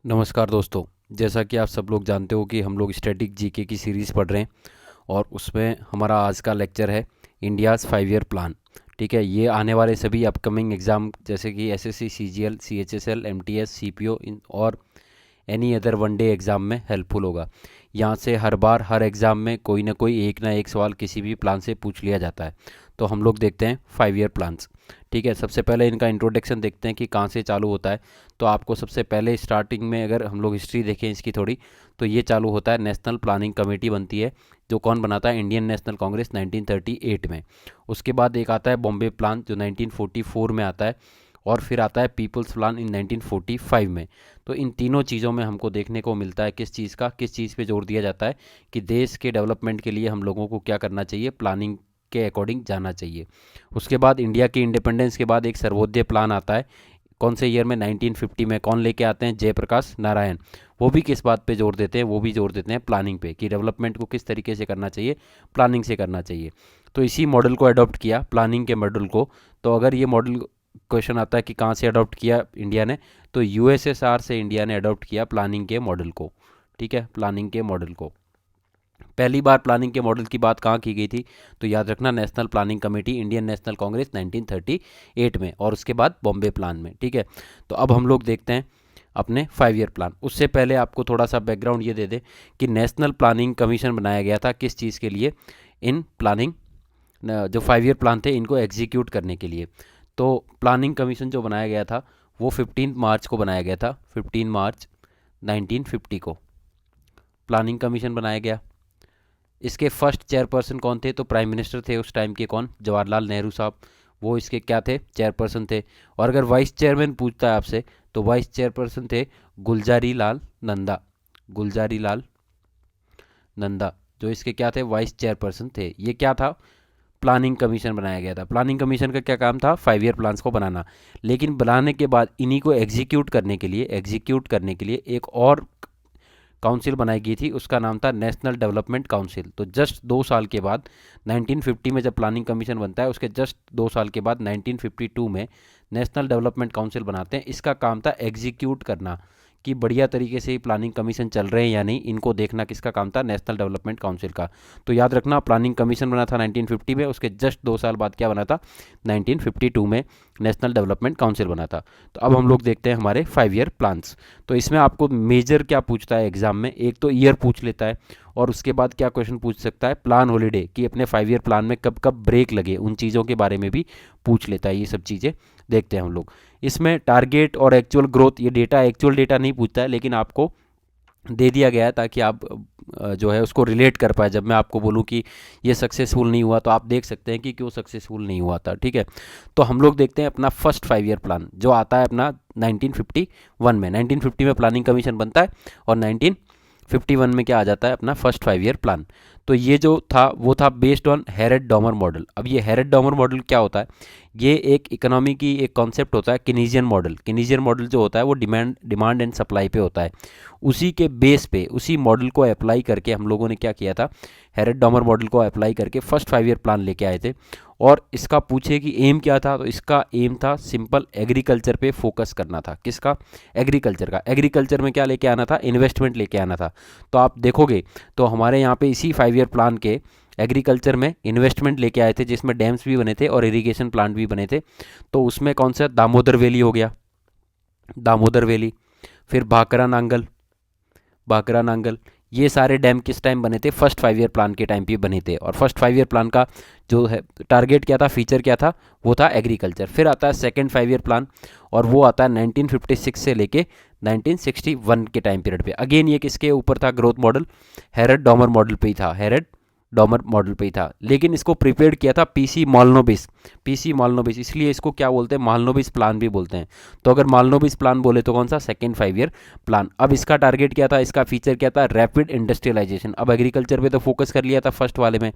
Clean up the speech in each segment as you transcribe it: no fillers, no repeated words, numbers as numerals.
नमस्कार दोस्तों। जैसा कि आप सब लोग जानते हो कि हम लोग स्टैटिक जीके की सीरीज़ पढ़ रहे हैं और उसमें हमारा आज का लेक्चर है इंडियाज़ 5 ईयर प्लान। ठीक है, ये आने वाले सभी अपकमिंग एग्ज़ाम जैसे कि SSC, CGL, CHSL, MTS, CPO इन और एनी अदर वनडे एग्ज़ाम में हेल्पफुल होगा। यहाँ से हर बार हर एग्ज़ाम में कोई ना एक सवाल किसी भी प्लान से पूछ लिया जाता है। तो हम लोग देखते हैं 5 ईयर प्लान्स। ठीक है, सबसे पहले इनका इंट्रोडक्शन देखते हैं कि कहाँ से चालू होता है। तो आपको सबसे पहले स्टार्टिंग में अगर हम लोग हिस्ट्री देखें इसकी थोड़ी, तो ये चालू होता है नेशनल प्लानिंग कमेटी बनती है, जो कौन बनाता है, इंडियन नेशनल कांग्रेस 1938 में। उसके बाद एक आता है बॉम्बे प्लान जो 1944 में आता है, और फिर आता है पीपल्स प्लान इन 1945 में। तो इन तीनों चीज़ों में हमको देखने को मिलता है किस चीज़ पे जोर दिया जाता है कि देश के डेवलपमेंट के लिए हम लोगों को क्या करना चाहिए, प्लानिंग के अकॉर्डिंग जाना चाहिए। उसके बाद इंडिया की इंडिपेंडेंस के बाद एक सर्वोदय प्लान आता है। कौन से ईयर में, 1950 में। कौन लेके आते हैं, जयप्रकाश नारायण। वो भी किस बात पे जोर देते हैं, वो भी जोर देते हैं प्लानिंग पे, कि डेवलपमेंट को किस तरीके से करना चाहिए, प्लानिंग से करना चाहिए। तो इसी मॉडल को अडॉप्ट किया, प्लानिंग के मॉडल को। तो अगर ये मॉडल क्वेश्चन आता है कि कहाँ से अडॉप्ट किया इंडिया ने, तो यूएसएसआर से इंडिया ने अडॉप्ट किया प्लानिंग के मॉडल को। ठीक है, प्लानिंग के मॉडल को पहली बार प्लानिंग के मॉडल की बात कहाँ की गई थी, तो याद रखना, national planning committee, Indian national Congress 1938 में, और उसके बाद बॉम्बे प्लान में। ठीक है, तो अब हम लोग देखते हैं अपने 5 ईयर प्लान। उससे पहले आपको थोड़ा सा बैकग्राउंड ये दे दे कि नेशनल प्लानिंग कमीशन बनाया गया था किस चीज़ के लिए, इन प्लानिंग जो 5 ईयर प्लान थे इनको एग्जीक्यूट करने के लिए। तो प्लानिंग कमीशन जो बनाया गया था वो 15 मार्च को बनाया गया था, 15 मार्च 1950 को प्लानिंग कमीशन बनाया गया। इसके फर्स्ट चेयरपर्सन कौन थे, तो प्राइम मिनिस्टर थे उस टाइम के, कौन, जवाहरलाल नेहरू साहब। वो इसके क्या थे, चेयरपर्सन थे। और अगर वाइस चेयरमैन पूछता है आपसे, तो वाइस चेयरपर्सन थे गुलजारी लाल नंदा। गुलजारी लाल नंदा जो इसके क्या थे, वाइस चेयरपर्सन थे। ये क्या था, प्लानिंग कमीशन बनाया गया था। प्लानिंग कमीशन का क्या काम था, 5 ईयर प्लान्स को बनाना। लेकिन बनाने के बाद इन्हीं को एग्जीक्यूट करने के लिए एक और काउंसिल बनाई गई थी, उसका नाम था नेशनल डेवलपमेंट काउंसिल। तो जस्ट 2 साल के बाद, 1950 में जब प्लानिंग कमीशन बनता है, उसके जस्ट 2 साल के बाद 1952 में नेशनल डेवलपमेंट काउंसिल बनाते हैं। इसका काम था एग्जीक्यूट करना, कि बढ़िया तरीके से प्लानिंग कमीशन चल रहे हैं या नहीं, इनको देखना किसका काम था, नेशनल डेवलपमेंट काउंसिल का। तो याद रखना, प्लानिंग कमीशन बना था 1950 में, उसके जस्ट 2 साल बाद क्या बना था, 1952 में नेशनल डेवलपमेंट काउंसिल बना था। तो अब हम लोग देखते हैं हमारे 5 ईयर प्लान्स। तो इसमें आपको मेजर क्या पूछता है एग्जाम में, एक तो ईयर पूछ लेता है, और उसके बाद क्या क्वेश्चन पूछ सकता है, प्लान हॉलीडे, कि अपने 5 ईयर प्लान में कब कब ब्रेक लगे, उन चीज़ों के बारे में भी पूछ लेता है। ये सब चीज़ें देखते हैं हम लोग। इसमें टारगेट और एक्चुअल ग्रोथ, ये डेटा एक्चुअल डेटा नहीं पूछता है, लेकिन आपको दे दिया गया है ताकि आप जो है उसको रिलेट कर पाए। जब मैं आपको बोलूँ कि ये सक्सेसफुल नहीं हुआ, तो आप देख सकते हैं कि क्यों सक्सेसफुल नहीं हुआ था। ठीक है, तो हम लोग देखते हैं अपना फर्स्ट 5 ईयर प्लान जो आता है अपना 1951 में। 1950 में प्लानिंग कमीशन बनता है, और 1951 में क्या आ जाता है, अपना फर्स्ट 5 ईयर प्लान। तो ये जो था वो था बेस्ड ऑन हेरेड डॉमर मॉडल। अब ये हेरेड डॉमर मॉडल क्या होता है, ये एक इकोनॉमी की एक कॉन्सेप्ट होता है, किनीजियन मॉडल। किनीजियन मॉडल जो होता है वो डिमांड एंड सप्लाई पे होता है। उसी के बेस पे, उसी मॉडल को अप्लाई करके हम लोगों ने क्या किया था, हेरेड डॉमर मॉडल को अप्लाई करके फर्स्ट 5 ईयर प्लान लेके आए थे। और इसका पूछे कि एम क्या था, तो इसका एम था सिंपल एग्रीकल्चर पे फोकस करना था। किसका, एग्रीकल्चर का। एग्रीकल्चर में क्या लेके आना था, इन्वेस्टमेंट लेके आना था। तो आप देखोगे तो हमारे यहाँ पे इसी 5 ईयर प्लान के एग्रीकल्चर में इन्वेस्टमेंट लेके आए थे, जिसमें डैम्स भी बने थे और इरिगेशन प्लांट भी बने थे। तो उसमें कौन सा, दामोदर वैली हो गया, दामोदर वैली। फिर भाखरा नांगल, भाखरा नांगल। ये सारे डैम किस टाइम बने थे, फर्स्ट 5 ईयर प्लान के टाइम पे बने थे। और फर्स्ट 5 ईयर प्लान का जो है टारगेट क्या था, फीचर क्या था, वो था एग्रीकल्चर। फिर आता है सेकंड 5 ईयर प्लान, और वो आता है 1956 से लेके 1961 के टाइम पीरियड पे। अगेन ये किसके ऊपर था, ग्रोथ मॉडल, हेरेड डॉमर मॉडल पे ही था, हेरेड डॉमर मॉडल पे ही था। लेकिन इसको प्रिपेयर किया था पीसी मालनोबिस। पीसी मालनोबिस, इसलिए इसको क्या बोलते हैं, मालनोबिस प्लान भी बोलते हैं। तो अगर मालनोबिस प्लान बोले तो कौन सा, सेकंड 5 ईयर प्लान। अब इसका टारगेट क्या था, इसका फीचर क्या था, रैपिड इंडस्ट्रियलाइजेशन। अब एग्रीकल्चर पे तो फोकस कर लिया था फर्स्ट वाले में,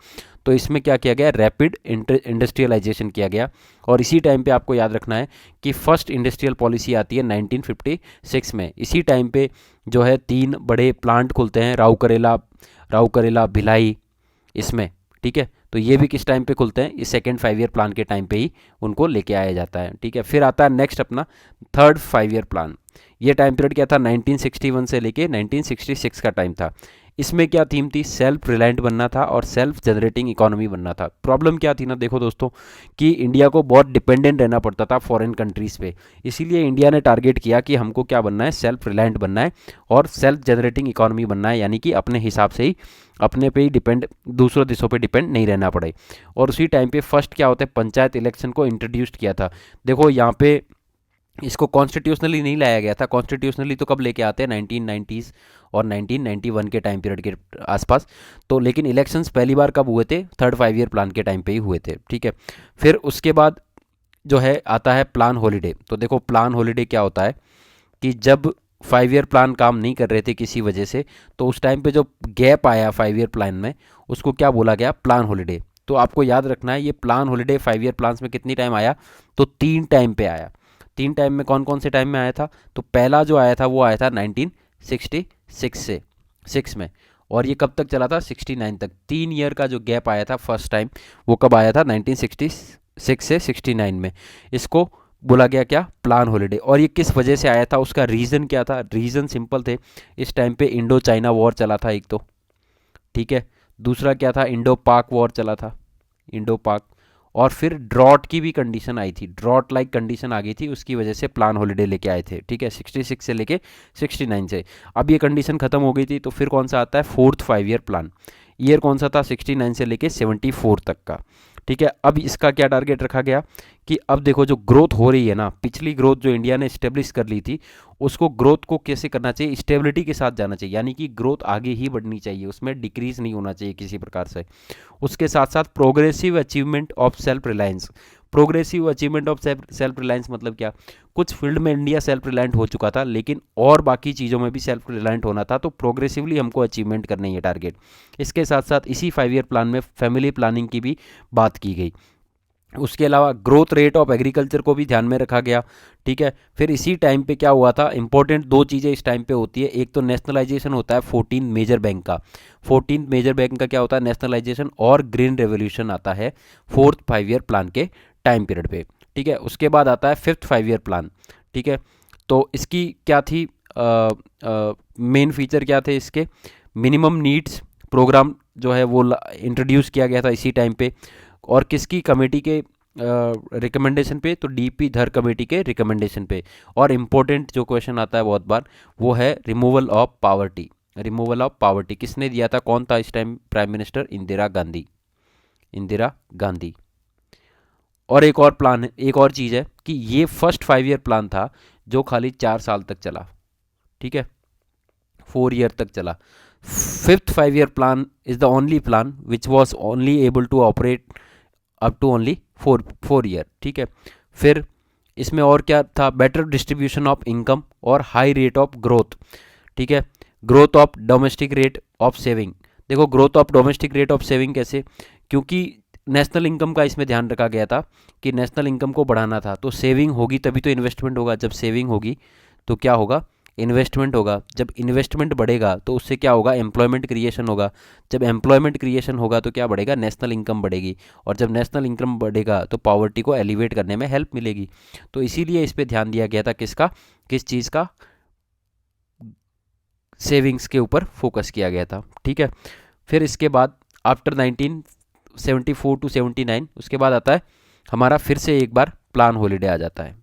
तो इसमें क्या किया गया, रैपिड इंडस्ट्रियलाइजेशन किया गया। और इसी टाइम पे आपको याद रखना है कि फर्स्ट इंडस्ट्रियल पॉलिसी आती है 1956 में। इसी टाइम पे जो है 3 बड़े प्लांट खुलते हैं, राउकरेला, भिलाई, इसमें। ठीक है, तो ये भी किस टाइम पे खुलते हैं, इस सेकंड 5 ईयर प्लान के टाइम पे ही उनको लेके आया जाता है। ठीक है, फिर आता है नेक्स्ट अपना थर्ड 5 ईयर प्लान। ये टाइम पीरियड क्या था, 1961 से लेके 1966 का टाइम था। इसमें क्या थीम थी, सेल्फ रिलायंट बनना था और सेल्फ जनरेटिंग इकोनॉमी बनना था। प्रॉब्लम क्या थी ना, देखो दोस्तों, कि इंडिया को बहुत डिपेंडेंट रहना पड़ता था फॉरेन कंट्रीज़ पे। इसीलिए इंडिया ने टारगेट किया कि हमको क्या बनना है, सेल्फ रिलायंट बनना है और सेल्फ जनरेटिंग इकोनॉमी बनना है, यानी कि अपने हिसाब से ही अपने पे ही डिपेंड, दूसरों देशों पे डिपेंड नहीं रहना पड़े। और उसी टाइम पे फर्स्ट क्या होता है, पंचायत इलेक्शन को इंट्रोड्यूस किया था। देखो यहाँ पे इसको कॉन्स्टिट्यूशनली नहीं लाया गया था, कॉन्स्टिट्यूशनली तो कब लेके आते हैं, 1990s और 1991 के टाइम पीरियड के आसपास। तो लेकिन इलेक्शंस पहली बार कब हुए थे, थर्ड 5 ईयर प्लान के टाइम पे ही हुए थे, ठीक है। फिर उसके बाद जो है आता है प्लान हॉलीडे। तो देखो प्लान हॉलीडे क्या होता है कि जब 5 ईयर प्लान काम नहीं कर रहे थे किसी वजह से, तो उस टाइम पे जो गैप आया 5 ईयर प्लान में, उसको क्या बोला गया, प्लान हॉलीडे। तो आपको याद रखना है, ये प्लान हॉलीडे 5 ईयर प्लान्स में कितनी टाइम आया, तो 3 टाइम पे आया। 3 टाइम में कौन कौन से टाइम में आया था, तो पहला जो आया था वो आया था 1966 से 6 में, और ये कब तक चला था, 69 तक। 3 ईयर का जो गैप आया था फर्स्ट टाइम, वो कब आया था, 1966 से 69 में। इसको बोला गया क्या, प्लान हॉलीडे। और ये किस वजह से आया था, उसका रीज़न क्या था, रीज़न सिंपल थे। इस टाइम पे इंडो चाइना वॉर चला था एक तो, ठीक है। दूसरा क्या था, इंडो पाक वॉर चला था, इंडो पाक। और फिर ड्रॉट की भी कंडीशन आई थी, ड्रॉट लाइक कंडीशन आ गई थी, उसकी वजह से प्लान हॉलीडे लेके आए थे, ठीक है, 66 से लेके 69 से। अब ये कंडीशन खत्म हो गई थी, तो फिर कौन सा आता है, फोर्थ 5 ईयर प्लान। ईयर कौन सा था, 69 से लेके 74 तक का, ठीक है। अब इसका क्या टारगेट रखा गया कि अब देखो जो ग्रोथ हो रही है ना, पिछली ग्रोथ जो इंडिया ने इस्टेब्लिश कर ली थी, उसको ग्रोथ को कैसे करना चाहिए, स्टेबिलिटी के साथ जाना चाहिए, यानी कि ग्रोथ आगे ही बढ़नी चाहिए, उसमें डिक्रीज नहीं होना चाहिए किसी प्रकार से। उसके साथ साथ progressive achievement of self reliance. Progressive achievement of self reliance मतलब क्या, कुछ फील्ड में इंडिया सेल्फ रिलायंट हो चुका था, लेकिन और बाकी चीज़ों में भी सेल्फ रिलायंट होना था, तो प्रोग्रेसिवली हमको अचीवमेंट करना है टारगेट। इसके साथ साथ इसी 5 ईयर प्लान में फैमिली प्लानिंग की भी बात की गई। उसके अलावा ग्रोथ रेट ऑफ एग्रीकल्चर को भी ध्यान में रखा गया, ठीक है। फिर इसी टाइम पे क्या हुआ था, इंपॉर्टेंट 2 चीज़ें इस टाइम पे होती है, एक तो नेशनलाइजेशन होता है 14 मेजर बैंक का। 14 मेजर बैंक का क्या होता है, नेशनलाइजेशन, और ग्रीन रेवोल्यूशन आता है फोर्थ 5 ईयर प्लान के टाइम पीरियड पे, ठीक है। उसके बाद आता है फिफ्थ 5 ईयर प्लान, ठीक है। तो इसकी क्या थी, मेन फीचर क्या थे इसके, मिनिमम नीड्स प्रोग्राम जो है वो इंट्रोड्यूस किया गया था इसी टाइम पे। और किसकी कमेटी के रिकमेंडेशन पे, तो डीपी धर कमेटी के रिकमेंडेशन पे। और इम्पोर्टेंट जो क्वेश्चन आता है बहुत बार, वो है removal of poverty. Removal of poverty किसने दिया था, कौन था इस time prime minister, Indira Gandhi, Indira Gandhi. और एक और प्लान है, एक और चीज़ है कि ये फर्स्ट 5 ईयर प्लान था जो खाली 4 साल तक चला, ठीक है, 4 ईयर तक चला। Fifth 5 year plan is the only plan which was only able to operate up to only 4 year, ठीक है। फिर इसमें और क्या था, बेटर डिस्ट्रीब्यूशन ऑफ इनकम और हाई रेट ऑफ ग्रोथ, ठीक है। Growth of domestic rate of saving. देखो growth of domestic rate of saving कैसे, क्योंकि नेशनल इनकम का इसमें ध्यान रखा गया था कि नेशनल इनकम को बढ़ाना था, तो सेविंग होगी तभी तो इन्वेस्टमेंट होगा, जब सेविंग होगी तो क्या होगा, इन्वेस्टमेंट होगा। जब इन्वेस्टमेंट बढ़ेगा तो उससे क्या होगा, एम्प्लॉयमेंट क्रिएशन होगा। जब एम्प्लॉयमेंट क्रिएशन होगा तो क्या बढ़ेगा, नेशनल इनकम बढ़ेगी। और जब नेशनल इनकम बढ़ेगा तो पॉवर्टी को एलिवेट करने में हेल्प मिलेगी। तो इसीलिए इस पर ध्यान दिया गया था, किसका, किस चीज़ का, सेविंग्स के ऊपर फोकस किया गया था, ठीक है। फिर इसके बाद आफ्टर 1974 टू 79 उसके बाद आता है हमारा फिर से एक बार प्लान हॉलीडे आ जाता है।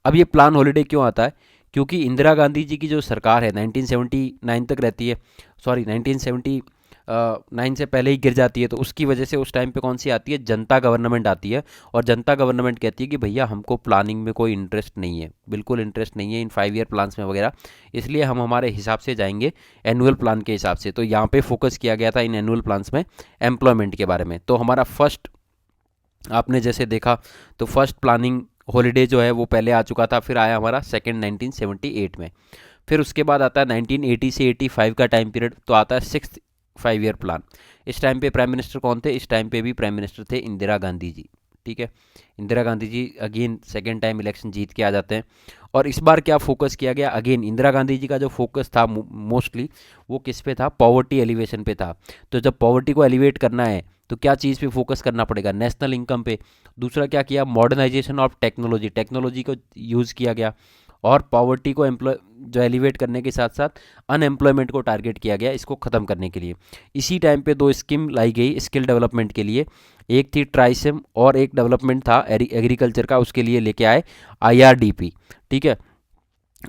अब ये प्लान हॉलीडे क्यों आता है, क्योंकि इंदिरा गांधी जी की जो सरकार है 1979 तक रहती है, सॉरी 1979 से पहले ही गिर जाती है, तो उसकी वजह से उस टाइम पे कौन सी आती है, जनता गवर्नमेंट आती है। और जनता गवर्नमेंट कहती है कि भैया हमको प्लानिंग में कोई इंटरेस्ट नहीं है, बिल्कुल इंटरेस्ट नहीं है इन 5 ईयर प्लान्स में वगैरह, इसलिए हम हमारे हिसाब से जाएंगे एनुअल प्लान के हिसाब से। तो यहाँ पे फोकस किया गया था इन एनुअल प्लान्स में एम्प्लॉयमेंट के बारे में। तो हमारा फर्स्ट आपने जैसे देखा तो फर्स्ट प्लानिंग हॉलीडे जो है वो पहले आ चुका था, फिर आया हमारा सेकंड 1978 में। फिर उसके बाद आता है 1980 से 85 का टाइम पीरियड, तो आता है सिक्स्थ 5 ईयर प्लान। इस टाइम पे प्राइम मिनिस्टर कौन थे, इस टाइम पे भी प्राइम मिनिस्टर थे इंदिरा गांधी जी, ठीक है। Indira Gandhi ji again second time election जीत के आ जाते हैं। और इस बार क्या फोकस किया गया, अगेन इंदिरा गांधी जी का जो फोकस था मोस्टली वो किस पे था, पॉवर्टी एलिवेशन पे था। तो जब पॉवर्टी को एलिवेट करना है तो क्या चीज़ पे फोकस करना पड़ेगा, नेशनल इनकम पे। दूसरा क्या किया, मॉडर्नाइजेशन ऑफ टेक्नोलॉजी, टेक्नोलॉजी को यूज़ किया गया। और पॉवर्टी को जो एलिवेट करने के साथ साथ अनएम्प्लॉयमेंट को टारगेट किया गया इसको ख़त्म करने के लिए। इसी टाइम पे दो स्कीम लाई गई स्किल डेवलपमेंट के लिए, एक थी ट्राइसिम और एक डेवलपमेंट था एग्रीकल्चर का, उसके लिए लेके आए IRDP। ठीक है,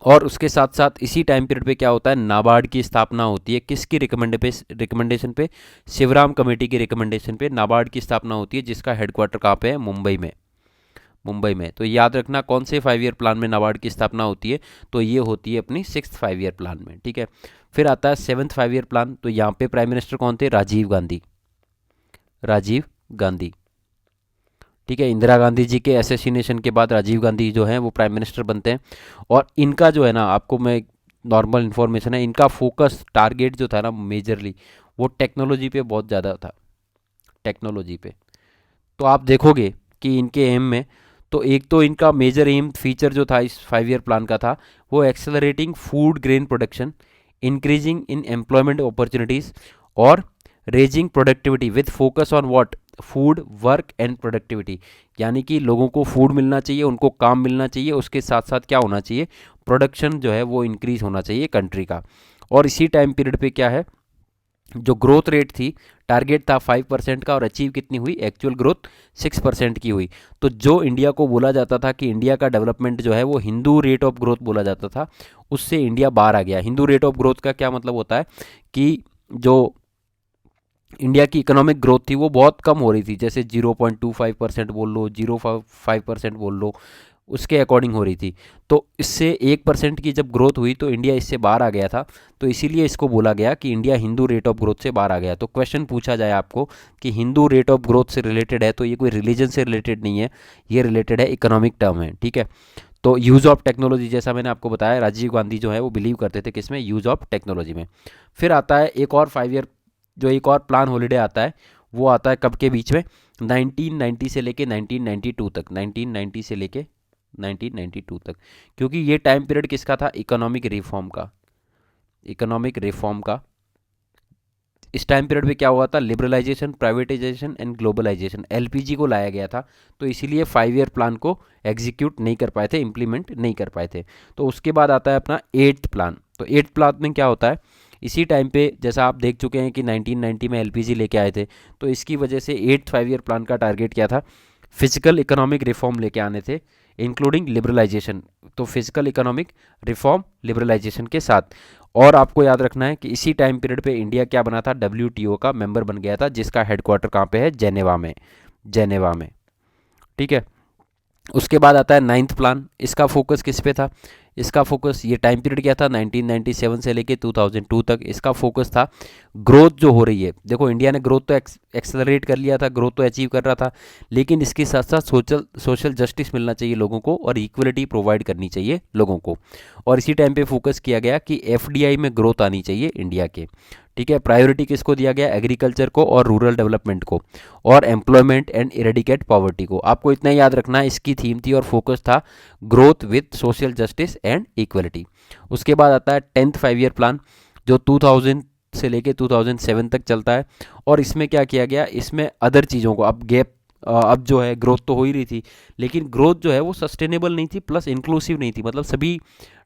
और उसके साथ साथ इसी टाइम पीरियड पे क्या होता है, नाबार्ड की स्थापना होती है। किसकी रिकमेंडेशन पे? शिवराम कमेटी की रिकमेंडेशन पे नाबार्ड की स्थापना होती है, जिसका हेडक्वार्टर कहाँ पे है? मुंबई में। मुंबई में। तो याद रखना कौन से 5 ईयर प्लान में नाबार्ड की स्थापना होती है, तो ये होती है अपनी 6th 5 ईयर प्लान में। ठीक है, फिर आता है 7th 5 ईयर प्लान। तो यहाँ पे प्राइम मिनिस्टर कौन थे? राजीव गांधी। राजीव गांधी। ठीक है, इंदिरा गांधी जी के असैसिनेशन के बाद राजीव गांधी जो हैं वो प्राइम मिनिस्टर बनते हैं। और इनका जो है ना, आपको मैं नॉर्मल इन्फॉर्मेशन है, इनका फोकस टारगेट जो था ना मेजरली, वो टेक्नोलॉजी पे बहुत ज़्यादा था, टेक्नोलॉजी पे। तो आप देखोगे कि इनके एम में, तो एक तो इनका मेजर एम फीचर जो था इस 5 ईयर प्लान का था, वो accelerating food grain production, increasing in employment opportunities और raising productivity with focus on what? Food, work and productivity. यानी कि लोगों को फूड मिलना चाहिए, उनको काम मिलना चाहिए, उसके साथ साथ क्या होना चाहिए? प्रोडक्शन जो है वो इंक्रीज होना चाहिए कंट्री का। और इसी टाइम पीरियड पे क्या है, जो ग्रोथ रेट थी, टारगेट था 5% का और अचीव कितनी हुई? एक्चुअल ग्रोथ 6% की हुई। तो जो इंडिया को बोला जाता था कि इंडिया का डेवलपमेंट जो है वो हिंदू रेट ऑफ ग्रोथ बोला जाता था, उससे इंडिया बाहर आ गया। हिंदू रेट ऑफ ग्रोथ का क्या मतलब होता है कि जो इंडिया की इकोनॉमिक ग्रोथ थी वो बहुत कम हो रही थी, जैसे 0.25% बोल लो, 0.5% बोल लो, उसके अकॉर्डिंग हो रही थी। तो इससे 1% की जब ग्रोथ हुई तो इंडिया इससे बाहर आ गया था। तो इसीलिए इसको बोला गया कि India Hindu rate of growth से बाहर आ गया। तो क्वेश्चन पूछा जाए आपको कि हिंदू रेट ऑफ ग्रोथ से रिलेटेड है, तो ये कोई रिलीजन से रिलेटेड नहीं है, ये रिलेटेड है इकोनॉमिक टर्म है। ठीक है, तो यूज़ ऑफ टेक्नोलॉजी, जैसा मैंने आपको बताया, राजीव गांधी जो है वो बिलीव करते थे किसमें? यूज़ ऑफ टेक्नोलॉजी में। फिर आता है एक और 5 ईयर, जो एक और प्लान हॉलीडे आता है, वो आता है कब के बीच में? 1990 से लेके 1992 तक, 1990 से लेके 1992 तक। क्योंकि ये टाइम पीरियड किसका था? इकोनॉमिक रिफॉर्म का। इकोनॉमिक रिफॉर्म का। इस टाइम पीरियड में क्या हुआ था? Liberalisation, privatisation and globalisation, LPG को लाया गया था। तो इसीलिए 5 ईयर प्लान को एग्जीक्यूट नहीं कर पाए थे, इंप्लीमेंट नहीं कर पाए थे। तो उसके बाद आता है अपना 8th प्लान। तो 8th प्लान में क्या होता है? इसी टाइम पे जैसा आप देख चुके हैं कि 1990 में LPG लेके आए थे, तो इसकी वजह से 8th 5 ईयर प्लान का टारगेट क्या था? फिजिकल इकोनॉमिक रिफॉर्म लेके आने थे, इंक्लूडिंग लिबरलाइजेशन। तो फिजिकल इकोनॉमिक रिफॉर्म लिबरलाइजेशन के साथ। और आपको याद रखना है कि इसी टाइम पीरियड पे इंडिया क्या बना था? WTO का मेंबर बन गया था, जिसका हेडक्वार्टर कहाँ पे है? जेनेवा में। जेनेवा में। ठीक है, उसके बाद आता है 9th प्लान। इसका फोकस किस पे था? इसका फोकस, ये टाइम पीरियड क्या था? 1997 से लेके 2002 तक। इसका फोकस था ग्रोथ जो हो रही है। देखो इंडिया ने ग्रोथ तो एक्सेलरेट कर लिया था, ग्रोथ तो अचीव कर रहा था, लेकिन इसके साथ साथ सोशल जस्टिस मिलना चाहिए लोगों को और इक्वलिटी प्रोवाइड करनी चाहिए लोगों को। और इसी टाइम पे फोकस किया गया कि FDI में ग्रोथ आनी चाहिए इंडिया के। ठीक है, प्रायोरिटी किसको दिया गया? एग्रीकल्चर को और रूरल डेवलपमेंट को, और एम्प्लॉयमेंट एंड इरेडिकेट पॉवर्टी को। आपको इतना याद रखना है, इसकी थीम थी और फोकस था growth with social justice and equality. उसके बाद आता है 10th 5 ईयर प्लान, जो 2000 से लेके 2007 तक चलता है। और इसमें क्या किया गया? इसमें अदर चीज़ों को, अब जो है ग्रोथ तो हो ही रही थी, लेकिन ग्रोथ जो है वो सस्टेनेबल नहीं थी, प्लस इंक्लूसिव नहीं थी, मतलब सभी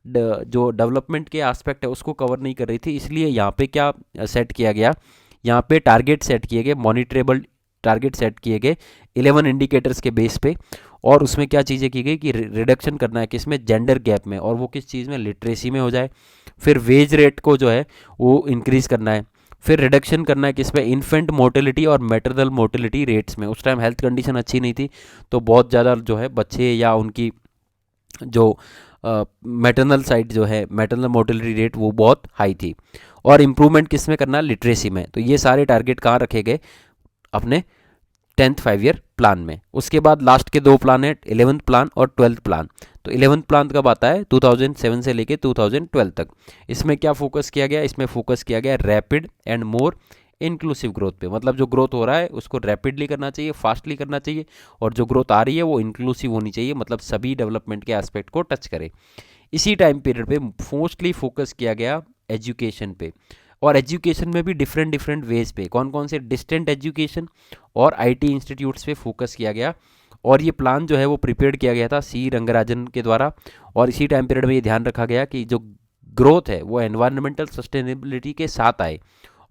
जो डेवलपमेंट के एस्पेक्ट है उसको कवर नहीं कर रही थी। इसलिए यहाँ पे क्या सेट किया गया? यहाँ पे टारगेट सेट किए गए, मॉनिटरेबल टारगेट सेट किए गए 11 इंडिकेटर्स के बेस पे। और उसमें क्या चीज़ें की गई कि रिडक्शन करना है किसमें? जेंडर गैप में। और वो किस चीज़ में? लिटरेसी में हो जाए। फिर वेज रेट को जो है वो इंक्रीज़ करना है। फिर रिडक्शन करना है किसमें? इन्फेंट मोर्टेलिटी और मैटरनल मोर्टेलिटी रेट्स में। उस टाइम हेल्थ कंडीशन अच्छी नहीं थी, तो बहुत ज़्यादा जो है बच्चे या उनकी जो मैटरनल साइड जो है, मैटरनल मोर्टेलिटी रेट वो बहुत हाई थी। और इम्प्रूवमेंट किस में करना? लिटरेसी में। तो ये सारे टारगेट कहाँ रखे गए? अपने 10th 5 ईयर प्लान में। उसके बाद लास्ट के दो प्लान है, 11th प्लान और 12th प्लान। तो 11th प्लान कब आता है? 2007 से लेके 2012 तक। इसमें क्या फोकस किया गया? इसमें फोकस किया गया rapid and more inclusive growth पे। मतलब जो ग्रोथ हो रहा है उसको रैपिडली करना चाहिए, फास्टली करना चाहिए, और जो ग्रोथ आ रही है वो इंक्लूसिव होनी चाहिए, मतलब सभी डेवलपमेंट के एस्पेक्ट को टच करे। इसी टाइम पीरियड पे मोस्टली फोकस किया गया एजुकेशन पे। और एजुकेशन में भी डिफरेंट डिफरेंट वेज पे, कौन कौन से? डिस्टेंट एजुकेशन और IT इंस्टीट्यूट्स पे फोकस किया गया। और ये प्लान जो है वो प्रिपेयर किया गया था सी रंगराजन के द्वारा। और इसी टाइम पीरियड में ये ध्यान रखा गया कि जो ग्रोथ है वो एनवायरमेंटल सस्टेनेबिलिटी के साथ आए।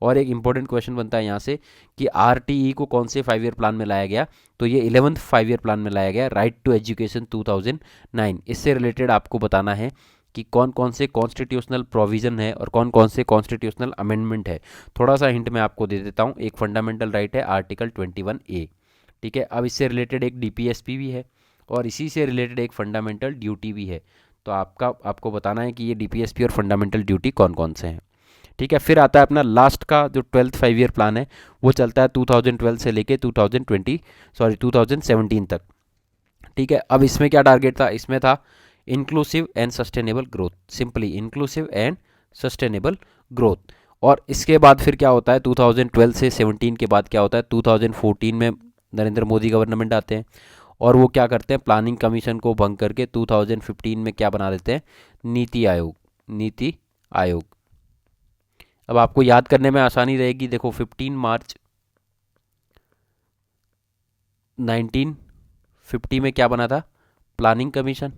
और एक इंपॉर्टेंट क्वेश्चन बनता है यहाँ से कि आरटीई को कौन से 5 ईयर प्लान में लाया गया, तो ये 11th 5 ईयर प्लान में लाया गया, राइट टू एजुकेशन 2009। इससे रिलेटेड आपको बताना है कि कौन कौन से कॉन्स्टिट्यूशनल प्रोविज़न है और कौन कौन से कॉन्स्टिट्यूशनल अमेंडमेंट है। थोड़ा सा हिंट मैं आपको दे देता हूँ। एक फंडामेंटल राइट है आर्टिकल 21A, ठीक है। अब इससे रिलेटेड एक डीपीएसपी भी है और इसी से रिलेटेड एक फंडामेंटल ड्यूटी भी है। तो आपको बताना है कि ये डीपीएसपी और फंडामेंटल ड्यूटी कौन कौन से हैं, ठीक है। फिर आता है अपना लास्ट का जो 12th 5 ईयर प्लान है, वो चलता है 2012 से लेके 2017 तक, ठीक है। अब इसमें क्या टारगेट था, इसमें था inclusive and sustainable growth, simply inclusive and sustainable growth. और इसके बाद फिर क्या होता है 2012 से 17 के बाद क्या होता है, 2014 में नरेंद्र मोदी गवर्नमेंट आते हैं और वो क्या करते हैं, प्लानिंग कमीशन को भंग करके 2015 में क्या बना देते हैं, नीति आयोग। नीति आयोग, अब आपको याद करने में आसानी रहेगी। देखो 15 मार्च 1950 में क्या बना था, प्लानिंग कमीशन।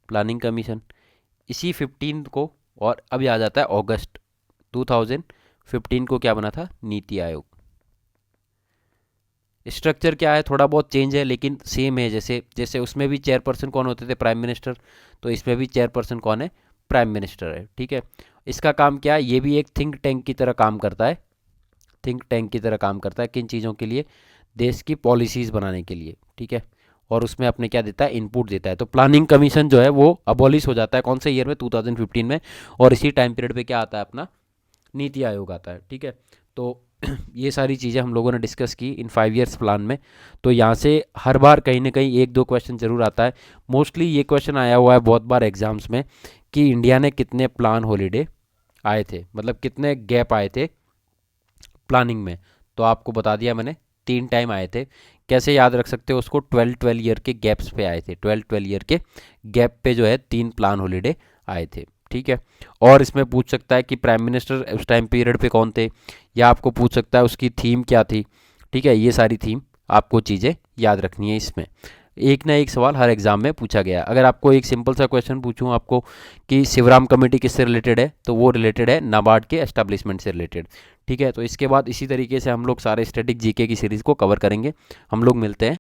प्लानिंग कमीशन इसी 15 को, और अब आ जाता है अगस्त 2015 को क्या बना था, नीति आयोग। स्ट्रक्चर क्या है, थोड़ा बहुत चेंज है लेकिन सेम है। जैसे जैसे उसमें भी चेयरपर्सन कौन होते थे, प्राइम मिनिस्टर, तो इसमें भी चेयरपर्सन कौन है, प्राइम मिनिस्टर है, ठीक है। इसका काम क्या है, ये भी एक थिंक टैंक की तरह काम करता है। थिंक टैंक की तरह काम करता है किन चीज़ों के लिए, देश की पॉलिसीज़ बनाने के लिए, ठीक है। और उसमें अपने क्या देता है, इनपुट देता है। तो प्लानिंग कमीशन जो है वो अबॉलिश हो जाता है कौन से ईयर में, 2015 में। और इसी टाइम पीरियड पे क्या आता है, अपना नीति आयोग आता है, ठीक है। तो ये सारी चीज़ें हम लोगों ने डिस्कस की इन 5 ईयर्स प्लान में। तो यहाँ से हर बार कहीं ना कहीं एक दो क्वेश्चन जरूर आता है। मोस्टली ये क्वेश्चन आया हुआ है बहुत बार एग्जाम्स में कि इंडिया ने कितने प्लान हॉलीडे आए थे, मतलब कितने गैप आए थे प्लानिंग में। तो आपको बता दिया मैंने, 3 टाइम आए थे। कैसे याद रख सकते हो उसको, 12 ईयर के गैप्स पे आए थे। 12 ईयर के गैप पे जो है 3 प्लान हॉलीडे आए थे, ठीक है। और इसमें पूछ सकता है कि प्राइम मिनिस्टर उस टाइम पीरियड पे कौन थे, या आपको पूछ सकता है उसकी थीम क्या थी, ठीक है। ये सारी थीम आपको चीज़ें याद रखनी है। इसमें एक ना एक सवाल हर एग्जाम में पूछा गया। अगर आपको एक सिंपल सा क्वेश्चन पूछूं आपको कि शिवराम कमेटी किससे रिलेटेड है, तो वो रिलेटेड है नाबार्ड के एस्टेब्लिशमेंट से रिलेटेड, ठीक है। तो इसके बाद इसी तरीके से हम लोग सारे स्टैटिक जीके की सीरीज़ को कवर करेंगे। हम लोग मिलते हैं